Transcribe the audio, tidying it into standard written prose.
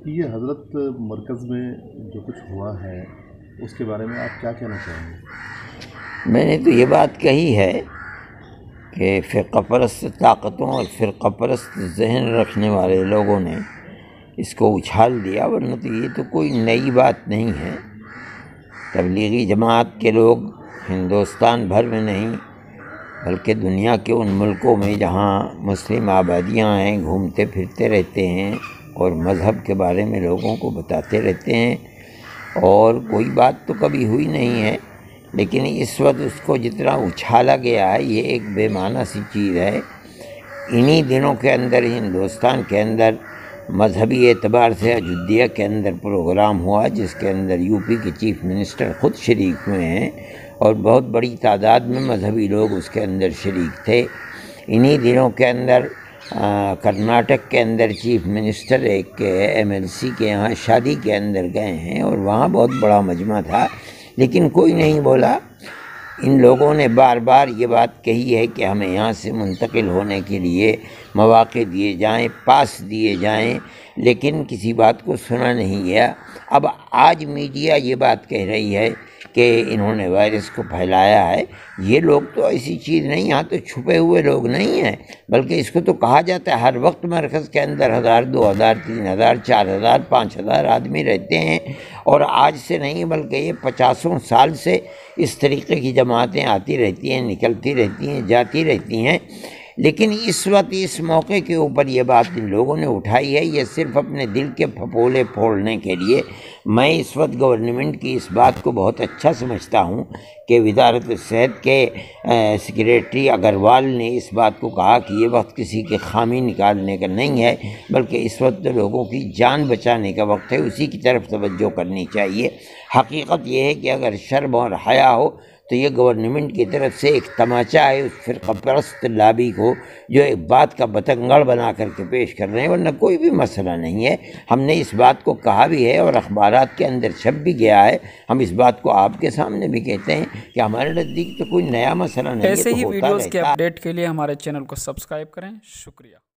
یہ حضرت مرکز میں جو کچھ ہوا ہے اس کے بارے میں آپ کیا کہنا چاہیں گے؟ میں نے تو یہ بات کہی ہے کہ فرقہ پرست طاقتوں اور فرقہ پرست ذہن رکھنے والے لوگوں نے اس کو اچھال دیا، ورنہ تو یہ تو کوئی نئی بات نہیں ہے۔ تبلیغی جماعت کے لوگ ہندوستان بھر میں نہیں بلکہ دنیا کے ان ملکوں میں جہاں مسلم آبادیاں ہیں گھومتے پھرتے رہتے ہیں اور مذہب کے بارے میں لوگوں کو بتاتے رہتے ہیں، اور کوئی بات تو کبھی ہوئی نہیں ہے، لیکن اس وقت اس کو جتنا اچھالا گیا ہے یہ ایک بے معنی سی چیز ہے۔ انہی دنوں کے اندر ہندوستان کے اندر مذہبی اعتبار سے اجودھیا کے اندر پروگرام ہوا، جس کے اندر یو پی کے چیف منسٹر خود شریک ہوئے ہیں اور بہت بڑی تعداد میں مذہبی لوگ اس کے اندر شریک تھے۔ انہی دنوں کے اندر کرناٹک کے اندر چیف منسٹر ایک ایم ایل سی کے یہاں شادی کے اندر گئے ہیں اور وہاں بہت بڑا مجمع تھا، لیکن کوئی نہیں بولا۔ ان لوگوں نے بار بار یہ بات کہی ہے کہ ہمیں یہاں سے منتقل ہونے کے لیے مواقع دیے جائیں، پاس دیے جائیں، لیکن کسی بات کو سنا نہیں گیا۔ اب آج میڈیا یہ بات کہہ رہی ہے کہ انہوں نے وائرس کو پھیلایا ہے۔ یہ لوگ تو ایسی چیز نہیں، یہاں تو چھپے ہوئے لوگ نہیں ہیں، بلکہ اس کو تو کہا جاتا ہے ہر وقت مرکز کے اندر 1000 2000 3000 4000 5000 آدمی رہتے ہیں، اور آج سے نہیں بلکہ یہ 50 سال سے اس طریقے کی جماعتیں آتی رہتی ہیں، نکلتی رہتی ہیں، جاتی رہتی ہیں۔ لیکن اس وقت اس موقع کے اوپر یہ بات ان لوگوں نے اٹھائی ہے، یہ صرف اپنے دل کے پھپولے پھوڑنے کے لیے۔ میں اس وقت گورنمنٹ کی اس بات کو بہت اچھا سمجھتا ہوں کہ وزارت صحت کے سیکریٹری اگروال نے اس بات کو کہا کہ یہ وقت کسی کی خامی نکالنے کا نہیں ہے، بلکہ اس وقت لوگوں کی جان بچانے کا وقت ہے، اسی کی طرف توجہ کرنی چاہیے۔ حقیقت یہ ہے کہ اگر شرم اور حیا ہو تو یہ گورنمنٹ کی طرف سے ایک تماچا ہے اس فرقہ پرست لابی کو، جو ایک بات کا بتنگڑ بنا کر کے پیش کر رہے ہیں، ورنہ کوئی بھی مسئلہ نہیں ہے۔ ہم نے اس بات کو کہا بھی ہے اور اخبارات کے اندر چھپ بھی گیا ہے، ہم اس بات کو آپ کے سامنے بھی کہتے ہیں کہ ہمارے نزدیک تو کوئی نیا مسئلہ نہیں ہے، ایسے تو ہی ہوتا ویڈیوز کے رہتا ہے۔ اپڈیٹ کے لیے ہمارے چینل کو سبسکرائب کریں۔ شکریہ۔